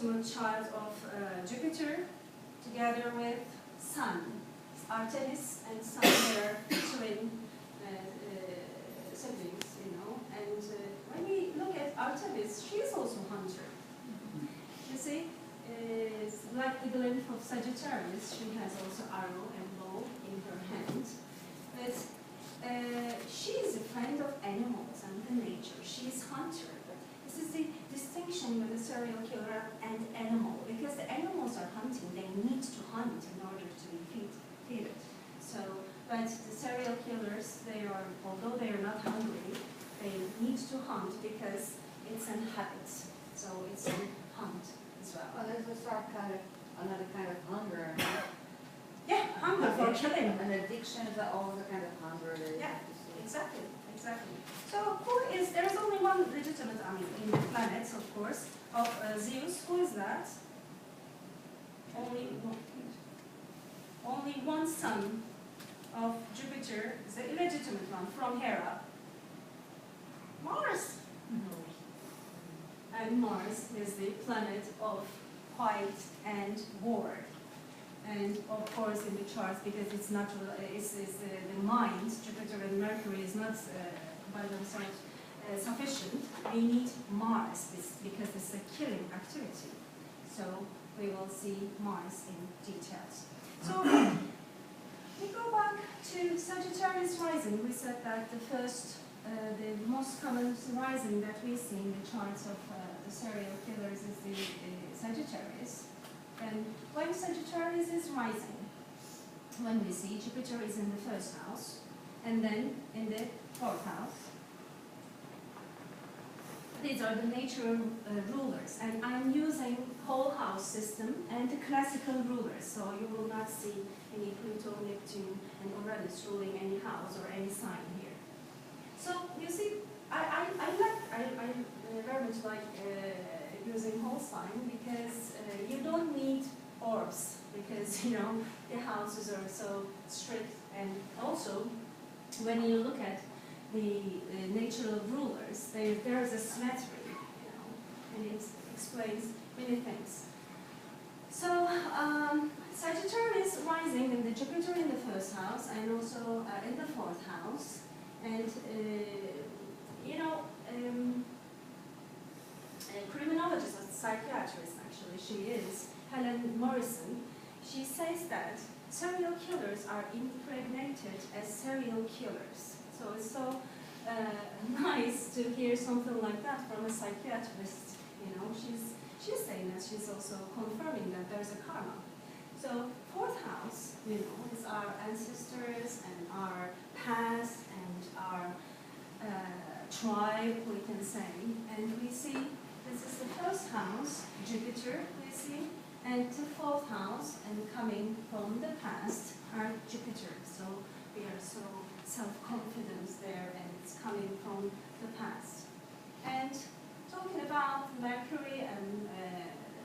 child of Jupiter together with Sun. Artemis and Sun, they're twin siblings, you know. And when we look at Artemis, she's also hunter. You see, it's like the glyph of Sagittarius. She has also arrow and bow in her hand. But she is a friend of animals and the nature. She is hunter. This is the distinction with the serial killer and animal, because the animals are hunting. They need to hunt in order to be feeded. So, but the serial killers, although they are not hungry, they need to hunt because it's a habit. So it's a hunt as well. Well, there's another kind of hunger. Yeah, hunger for killing. An addiction is also a kind of hunger. Yeah, exactly. So there is only one legitimate, in the planets, of course, of Zeus. Who is that? Only one son of Jupiter is the illegitimate one from Hera. Mars. And Mars is the planet of fight and war. And of course in the charts, because it's natural, it's the mind, Jupiter and Mercury is not by themselves sufficient. We need Mars because it's a killing activity. So we will see Mars in details. So we go back to Sagittarius rising. We said that the most common rising that we see in the charts of the serial killers is the Sagittarius. And when Sagittarius is rising, when we see Jupiter is in the first house, and then in the fourth house. These are the natural rulers, and I'm using whole house system and the classical rulers, so you will not see any Pluto, Neptune, and Uranus ruling any house or any sign here. So you see, I very much like using whole sign because you don't need orbs, because you know the houses are so strict, and also when you look at the natural rulers, there is a symmetry, you know, and it explains many things. So Sagittarius rising in the Jupiter in the first house and also in the fourth house, and you know, a criminologist, a psychiatrist actually, she is, Helen Morrison, she says that serial killers are impregnated as serial killers. So it's so nice to hear something like that from a psychiatrist. You know, she's saying that, she's also confirming that there's a karma. So fourth house, you know, is our ancestors and our past and our tribe, we can say. And we see this is the first house, Jupiter, we see, and the fourth house, and coming from the past are Jupiter. So we are so self-confident there, and it's coming from the past. And talking about Mercury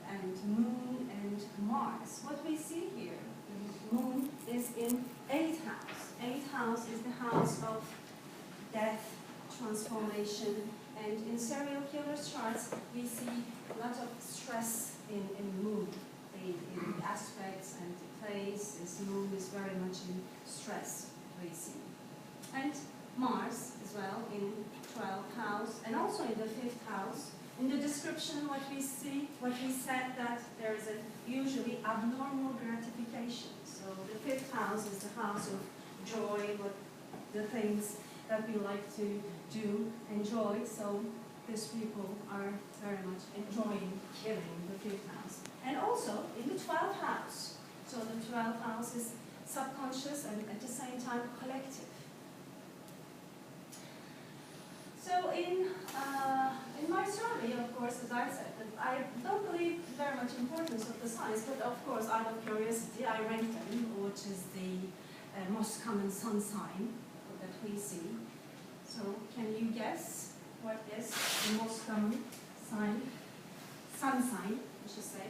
and Moon and Mars, what we see here, the Moon is in 8th house. 8th house is the house of death, transformation, and in serial killer charts, we see a lot of stress in Moon. The aspects and the place, this Moon is very much in stress, we see. And Mars as well in 12th house and also in the 5th house. In the description, what we see, what we said, that there is a usually abnormal gratification. So the 5th house is the house of joy, what the things that we like to do, enjoy. So these people are very much enjoying killing the 5th house. And also in the 12th house. So the 12th house is subconscious and at the same time collective. So in my survey, of course, as I said, that I don't believe very much importance of the signs, but of course, out of curiosity, I ranked them, which is the most common sun sign that we see. So can you guess what is the most common sign, sun sign, I should say?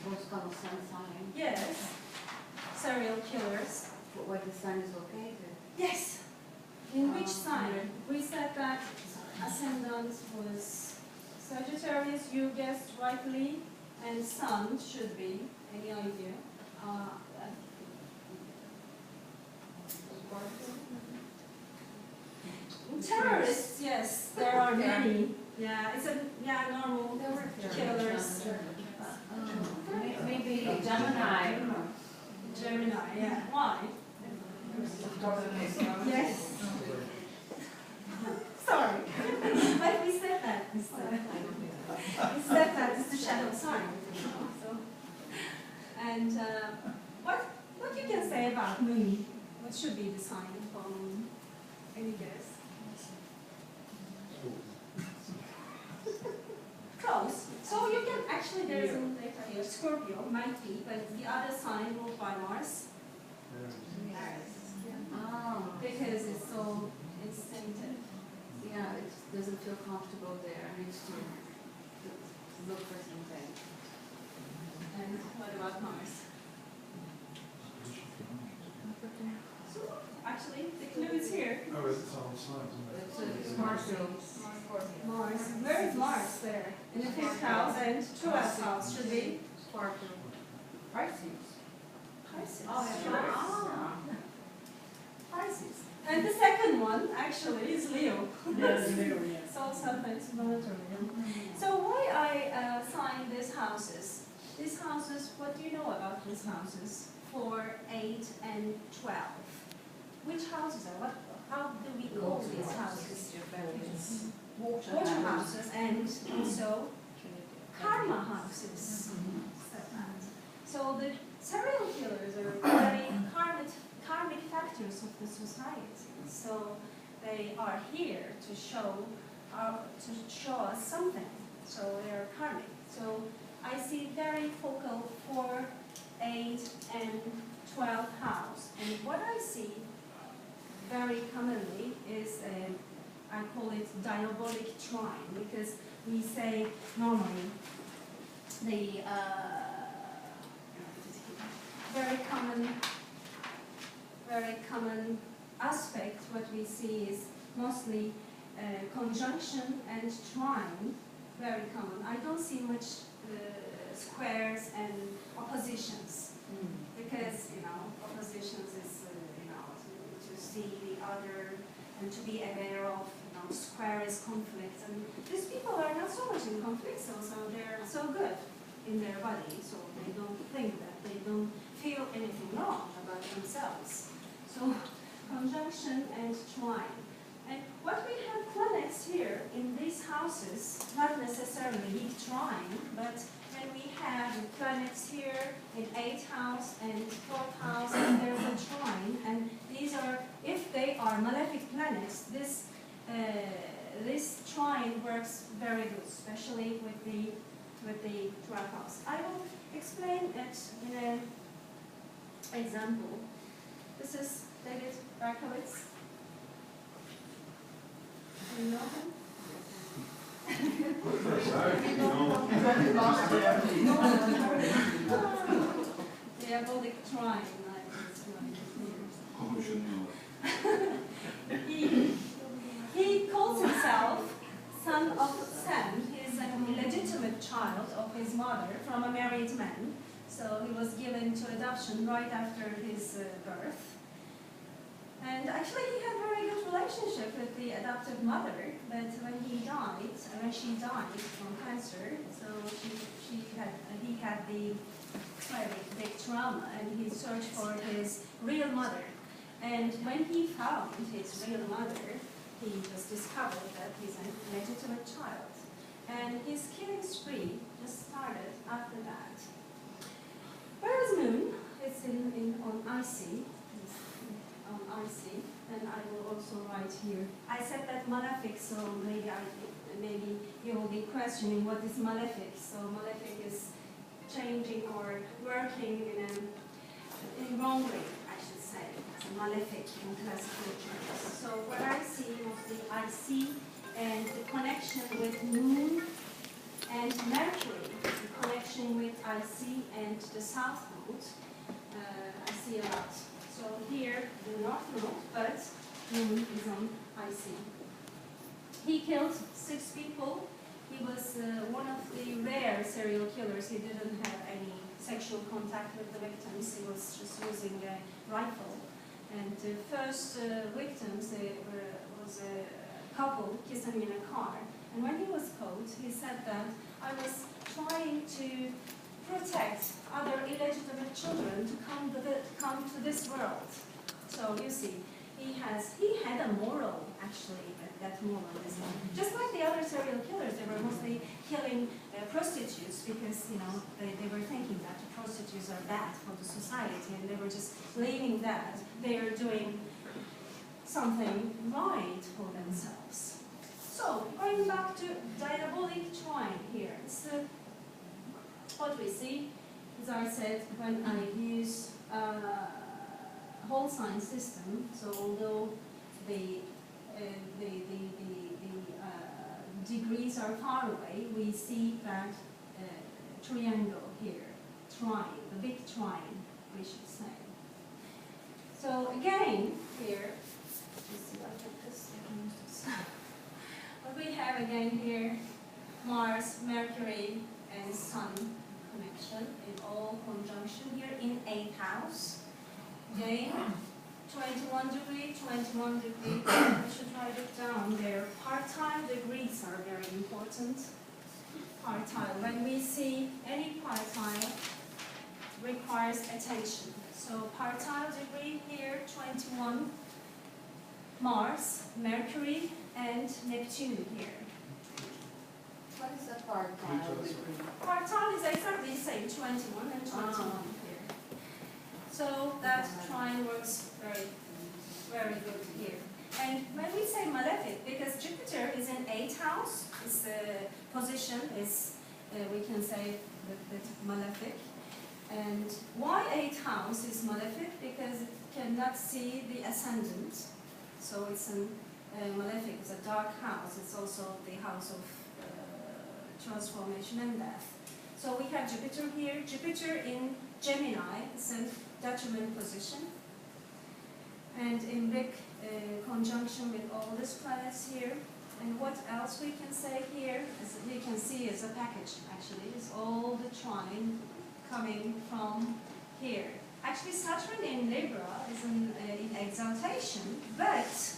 Most common sun sign? Yes. Serial killers. But where the sun is located? Yes. In which sign? We said that ascendant was Sagittarius, you guessed rightly, and Sun should be. Any idea? Terrorists, yes, there are many. Yeah, it's a normal killers. Maybe Gemini. Gemini, yeah. Why? Yes. Sorry. But we said that. We said that it's the shadow sign. So, and what you can say about Moon? What should be the sign for Moon? Any guess? Close. So you can actually, there is a data here. Scorpio might be, but the other sign ruled by Mars. Oh. Because it's centered. Yeah, it doesn't feel comfortable there. It needs to look for something. And what about Mars? So actually, the clue is here. Oh, it's on signs, isn't it? It's Mars. Mars. Where is Mars there? In the 5th house and 12th house should be Scorpio. Pisces. Pisces. Oh, yeah. Sure. Ah. Pisces. And the second one actually is Leo. Yes, Leo, yes. It's all self-explanatory. So why I signed these houses? These houses, what do you know about these houses? 4, 8, and 12. Which houses are what? How do we call these houses? Water houses and also karma houses. So the serial killers are very karmic factors of the society. So they are here to show us something. So they are karmic. So I see very focal 4, 8, and 12 house. And what I see very commonly is I call it diabolic trine, because we say normally the very common aspect what we see is mostly conjunction and trine, very common. I don't see much squares and oppositions, because oppositions is to see the other and to be aware of, square is conflict, and these people are not so much in conflict, so they're so good in their body, so they don't think that, they don't feel anything wrong about themselves. So conjunction and trine. And what we have planets here in these houses, not necessarily big trine, but when we have planets here in 8th house and 4th house, and there's a trine, and these are, if they are malefic planets, this trine works very good, especially with the 12th house. I will explain it in an example. This is David Berkowitz. Do you know him? Diabolic trine. He calls himself son of Sam. He is an illegitimate child of his mother from a married man. So he was given to adoption right after his birth. And actually he had a very good relationship with the adoptive mother, but when she died from cancer, so he had the very big trauma, and he searched for his real mother. And when he found his real mother, he just discovered that he's a legitimate child. And his killing spree just started after that. Whereas Moon, it's on IC, on IC, and I will also write here. I said that malefic, so maybe you will be questioning what is malefic. So malefic is changing or working in wrong way, I should say. It's malefic in classical terms. So what I see mostly, I see and the connection with Moon and Mercury, the connection with IC and the South Node, I see a lot. So here, the North Node, but Moon is on IC. He killed 6 people he was one of the rare serial killers. He didn't have any sexual contact with the victims. He was just using a rifle. And the first victims was a couple kissing in a car. And when he was caught, he said that I was trying to protect other illegitimate children to come to this world. So you see, he had a moral, actually, that moralism. Just like the other serial killers, they were mostly killing prostitutes because, you know, they were thinking that the prostitutes are bad for the society, and they were just believing that they are doing something right for themselves. So, going back to diabolic trine here, so what we see, as I said, when I use whole sign system, so although the degrees are far away, we see that triangle here, trine, the big trine, we should say. So again, here, let's see, I think this, what we have again here, Mars, Mercury, and Sun connection in all conjunction here in 8th house. Again, 21 degree, 21 degree. I should write it down there. Partile degrees are very important. Partile. When we see any partile, requires attention. So partile degree here, 21. Mars, Mercury, and Neptune here. What is a partile degree? Partile is exactly the same, 21 and 21 here. So that trine works very, very good here. And when we say malefic, because Jupiter is in 8th house, its position is, we can say that malefic. And why 8th house is malefic? Because it cannot see the ascendant. So it's a malefic, it's a dark house. It's also the house of transformation and death. So we have Jupiter here. Jupiter in Gemini is a detriment position. And in big conjunction with all these planets here. And what else we can say here, as we can see as a package actually, is all the trine coming from here. Actually Saturn in Libra is in exaltation, but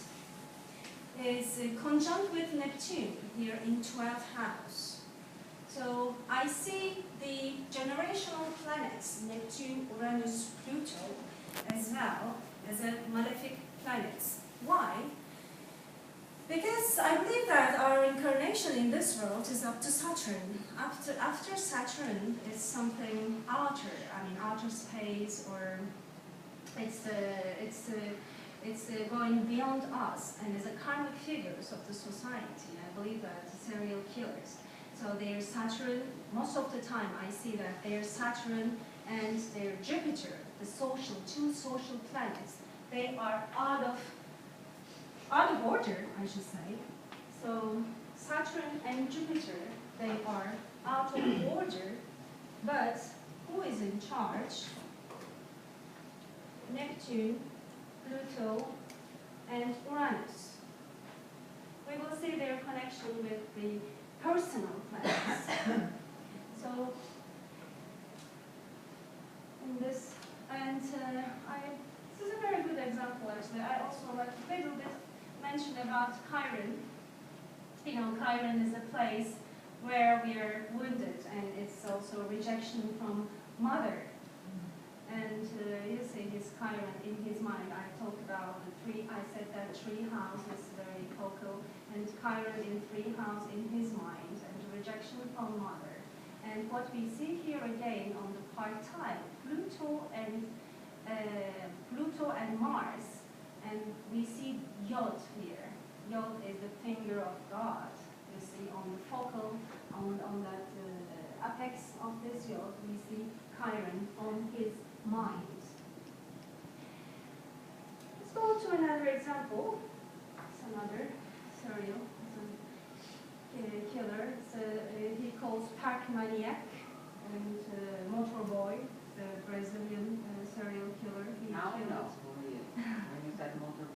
is conjunct with Neptune here in 12th house. So I see the generational planets, Neptune, Uranus, Pluto, as well as a malefic planets. Why? Because I believe that our incarnation in this world is up to Saturn. After Saturn is something outer, I mean outer space, or it's going beyond us, and as a karmic figures of the society. I believe that serial killers. So their Saturn, most of the time I see that their Saturn and their Jupiter, the two social planets, they are out of order, I should say. So Saturn and Jupiter, they are out of order, but who is in charge? Neptune, Pluto, and Uranus. We will see their connection with the personal planets. So in this, and this is a very good example actually. I also like a little bit mention about Chiron. You know, Chiron is a place where we are wounded, and it's also rejection from mother. And you see his Chiron in his mind. I talked about the tree. I said that tree house is very focal, and Chiron in tree house in his mind, and rejection from mother. And what we see here again on the partile, Pluto and Mars, and we see Yod here. Yod is the finger of God. You see on the focal, on that apex of this Yod, we see Chiron on his mind. Let's go to another example. It's another serial killer. He calls Park Maniac, and Motor Boy, the Brazilian serial killer. He Now killed no, when you said motor